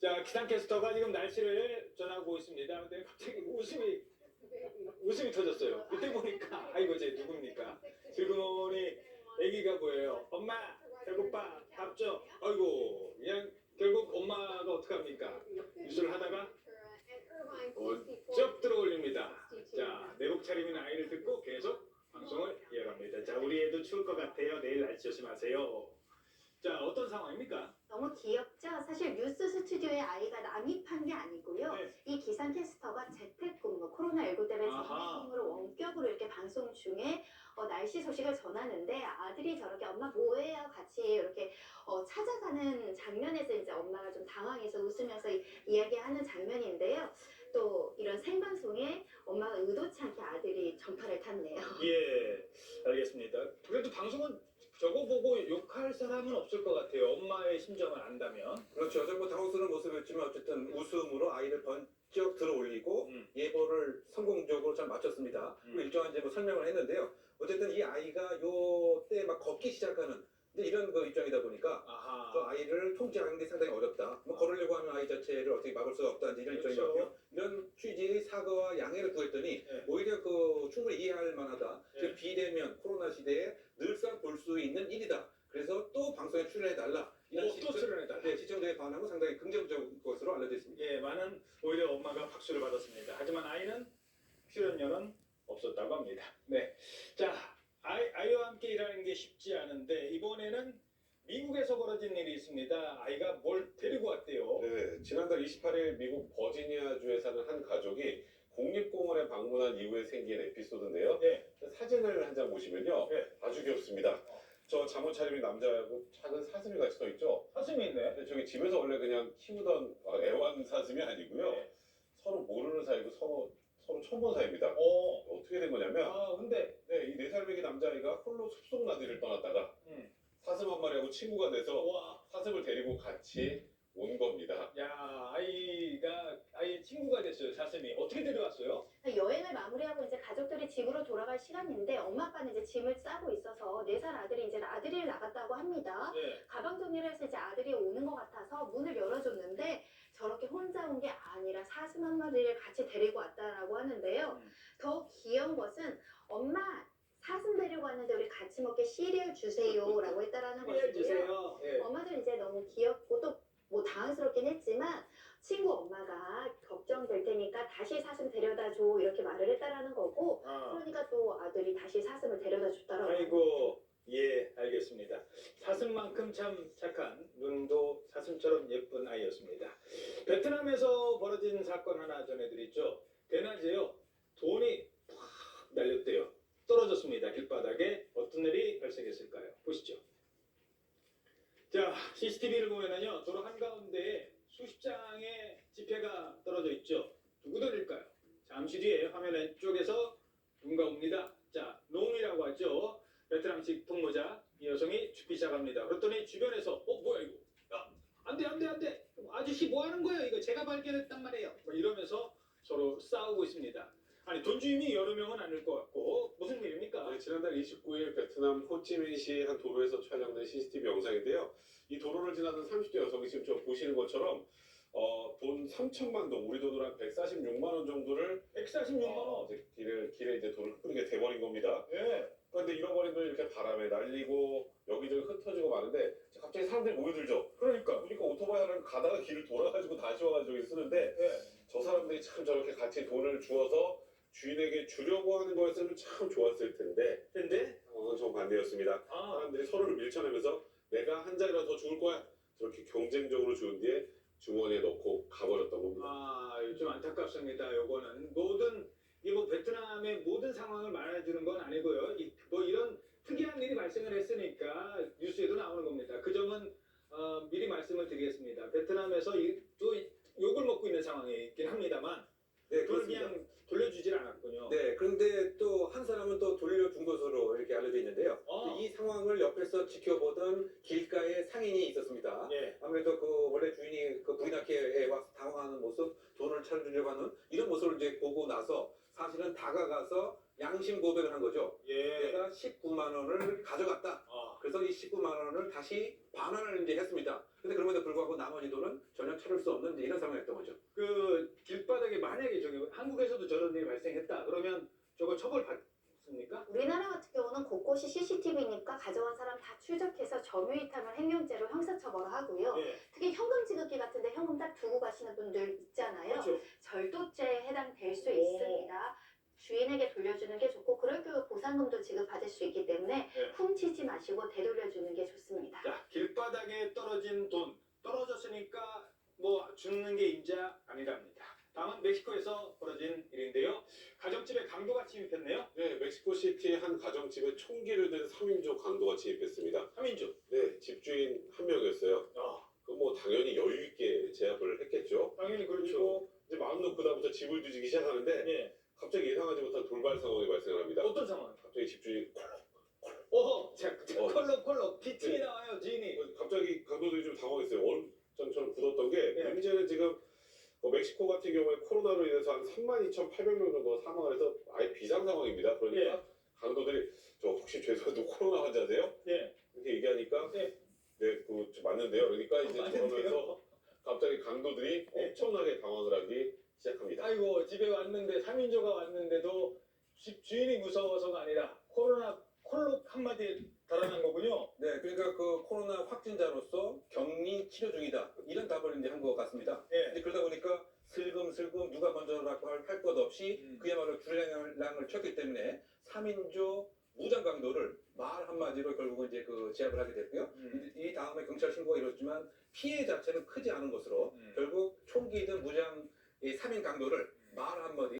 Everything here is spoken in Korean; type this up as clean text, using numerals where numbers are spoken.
자, 기상캐스터가 지금 날씨를 전하고 있습니다. 근데 갑자기 웃음이 터졌어요. 그때 보니까 아이고 쟤 누굽니까? 슬그머니 애기가 보여요. 엄마 배고파 밥 줘. 아이고 그냥 결국 엄마가 어떡합니까? 뉴스를 하다가 번쩍 들어올립니다. 자, 내복 차림인 아이를 듣고 계속 방송을 이어갑니다. 자, 우리 애도 추울 것 같아요. 내일 날씨 조심하세요. 자, 어떤 상황입니까? 너무 귀엽죠? 사실 뉴스 스튜디오에 아이가 남입한 게 아니고요. 네. 이 기상캐스터가 재택근무, 코로나19 때문에 아하. 재택근무로 원격으로 이렇게 방송 중에 날씨 소식을 전하는데 아들이 저렇게 엄마 뭐해요? 같이 이렇게 찾아가는 장면에서 이제 엄마가 좀 당황해서 웃으면서 이야기하는 장면인데요. 또 이런 생방송에 엄마가 의도치 않게 아들이 전파를 탔네요. 예, 알겠습니다. 그래도 방송은 저거 보고 욕할 사람은 없을 것 같아요. 엄마의 심정을 안다면. 그렇죠. 좀 뭐 당황스러운 모습이었지만 어쨌든 웃음으로 아이를 번쩍 들어 올리고 음. 예보를 성공적으로 잘 맞췄습니다. 그리고 일정한 이제 뭐 설명을 했는데요. 어쨌든 이 아이가 요때 막 걷기 시작하는 이제 이런 그 입장이다 보니까 아하. 또 아이를 통제하는 게 상당히 어렵다. 뭐 걸으려고 하는 아이 자체를 어떻게 막을 수가 없다는 이런 입장인 것 그렇죠. 같아요. 이런 취지의 사과와 양해를 구했더니 네. 오히려 그 충분히 이해할 만하다. 네. 지금 비대면 코로나 시대에 늘상 볼 수 있는 일이다. 그래서 또 방송에 출연해달라. 이런 또 출연해달라. 네, 시청자의 반응은 상당히 긍정적인 것으로 알려져 있습니다. 예, 많은 오히려 엄마가 박수를 받았습니다. 하지만 아이는 출연료는 없었다고 합니다. 네, 자, 아이와 함께 일하는 게 쉽지 않은데 이번에는 미국에서 벌어진 일이 있습니다. 아이가 뭘 데리고 왔대요. 네, 지난달 28일 미국 버지니아주에 사는 한 가족이 국립공원에 방문한 이후에 생긴 에피소드인데요. 네, 사진을 한 장 보시면요. 네. 아주 귀엽습니다. 저 잠옷 차림인 남자하고 작은 사슴이 같이 서 있죠. 사슴이 있네. 근데 저기 집에서 원래 그냥 키우던 애완 사슴이 아니고요. 네. 서로 모르는 사이고 서로 처음 본 사이입니다. 어떻게 된 거냐면 근데 네, 이 4살 배기 남자아이가 홀로 숲속 나들이를 떠났다가 사슴 한 마리하고 친구가 돼서 와, 사슴을 데리고 같이 온 겁니다. 야, 아이의 친구가 됐어요. 사슴이 어떻게 데려왔어요? 여행을 마무리하고 이제 가족들이 집으로 돌아갈 시간인데 엄마 아빠는 이제 짐을 싸고 있어서 4살 아들이 이제 나들이를 나갔다고 합니다. 네. 가방 정리를 해서 이제 아들이 오는 것 같아서 문을 열어줬는데 저렇게 혼자 온 게 아니라 사슴 한 마리를 같이 데리고 왔다라고 하는데요. 더 귀여운 것은 엄마 사슴 데리고 왔는데 우리 같이 먹게 시리얼 주세요라고 했다라는 피해 것이고요. 주세요. 예. 엄마도 이제 너무 귀엽고 또 뭐 당황스럽긴 했지만 친구 엄마가 걱정될 테니까 다시 사슴 데려다 줘 이렇게 말을 했다라는 거고 그러니까 또 아들이 다시 사슴을 데려다 줬다라고 아이고, 예, 알겠습니다. 사슴만큼 참 착한, 눈도 사슴처럼 예쁜 아이였습니다. 베트남에서 벌어진 사건 하나 전해드리죠. 대낮에요, 돈이 팍 날렸대요. 떨어졌습니다. 길바닥에 어떤 일이 발생했을까요? 보시죠. 자, CCTV를 보면은요, 도로 한가운데에 수십 장의 지폐가 떨어져 있죠. 누구들일까요? 잠시 뒤에 화면 왼쪽에서 누군가 옵니다. 자, 농이라고 하죠. 베트남식 통모자. 이 여성이 줍기 시작합니다. 그랬더니 주변에서 뭐야 이거? 야, 안 돼. 아저씨 뭐 하는 거예요? 이거 제가 발견했단 말이에요. 뭐 이러면서 서로 싸우고 있습니다. 아니, 돈 주임이 여러 명은 아닐 것 같고 무슨 일입니까? 네, 지난달 29일 베트남 호찌민시 한 도로에서 촬영된 CCTV 영상인데요. 이 도로를 지나던 30대 여성이 지금 저 보시는 것처럼 돈 3천만 동, 우리 돈으로 한 146만 원 정도를 146만 원. 길에 이제 돈을 흐르게 돼버린 겁니다. 예. 그런데 잃어버린 돈이 이렇게 바람에 날리고 여기저기 흩어지고 마는데 갑자기 사람들이 모여들죠. 그러니까. 보니까 오토바이 하나를 가다가 길을 돌아가지고 다시 와가지고 여기 쓰는데 예. 저 사람들이 참 저렇게 같이 돈을 주어서 주인에게 주려고 하는 거였으면 참 좋았을 텐데 근데 정반대였습니다. 사람들이 서로를 밀쳐내면서 내가 한 장이라도 더 죽을 거야. 저렇게 경쟁적으로 주운 뒤에 주머니에 넣고 가버렸던 겁니다. 좀 안타깝습니다. 요거는 뭐 베트남의 모든 상황을 말해주는 건 아니고요. 뭐 이런 특이한 일이 발생을 했으니까 뉴스에도 나오는 겁니다. 그 점은 미리 말씀을 드리겠습니다. 베트남에서 또 욕을 먹고 있는 상황이 있긴 합니다만 네, 그걸 그렇습니다. 그냥 돌려주질 않았군요. 네, 그런데 또 한 사람은 또 돌려준 것으로 이렇게 알려져 있는데요. 이 상황을 옆에서 지켜보던 길가에 상인이 있었습니다. 예. 아무래도 그 원래 주인이 그 부인학회에 와서 당황하는 모습, 돈을 찾으려고 하는 이런 모습을 이제 보고 나서 사실은 다가가서 양심 고백을 한 거죠. 예. 내가 19만 원을 가져갔다. 그래서 이 19만 원을 다시 반환을 이제 했습니다. 근데 그럼에도 불구하고 나머지 돈은 전혀 찾을 수 없는 형사처벌을 하고요. 예. 특히 현금 지급기 같은데 현금 딱 두고 가시는 분들 있잖아요. 그렇죠. 절도죄에 해당될 수 오. 있습니다. 주인에게 돌려주는 게 좋고 그럴 경우 보상금도 지급받을 수 있기 때문에 네. 훔치지 마시고 되돌려주는 게 좋습니다. 자, 길바닥에 떨어진 돈 떨어졌으니까 뭐 주는 게 임자 아니랍니다. 다음은 멕시코에서 벌어진 일인데요. 가정집에 강도가 침입했네요. 네, 멕시코시티 한 가정집에 총기를 든 3인조 강도가 침입했습니다. 3인조. 네, 집주인 한 명이었어요. 그 뭐 당연히 여유 있게 제압을 했겠죠. 당연히 그렇죠. 그리고 이제 마음 놓고 그다음부터 집을 뒤지기 시작하는데 예. 갑자기 예상하지 못한 돌발 상황이 발생합니다. 어떤 상황? 갑자기 집주인이 오호, 자, 어. 컬럭 비트이 네. 나와요, 지인이. 갑자기 강도들이 좀 당황했어요. 얼음장처럼 굳었던 게 예. 문제는 지금 멕시코 같은 경우에 코로나로 인해서 한 32,800명 정도가 사망을 해서 아예 비상 상황입니다. 그러니까 강도들이 저 혹시 죄송한데 코로나 환자세요? 예. 이렇게 얘기하니까 네. 네, 맞는데요. 그러니까 이제 맞는데요? 그러면서 갑자기 강도들이 엄청나게 당황을 하기 시작합니다. 아이고, 집에 왔는데 3인조가 왔는데도 집 주인이 무서워서가 아니라 콜록 한마디에 달아난 거군요. 네, 그러니까 그 코로나 확진자로서 격리 치료 중이다. 이런 답을 이제 한 것 같습니다. 예. 근데 그러다 보니까 슬금슬금 누가 먼저라고 할 것 없이 그야말로 줄량을 쳤기 때문에 3인조 무장 강도를 말 한마디로 결국은 이제 그 제압을 하게 됐고요. 이 다음에 경찰 신고가 이뤘지만 피해 자체는 크지 않은 것으로 결국 총기든 무장 이 3인 강도를 말 한마디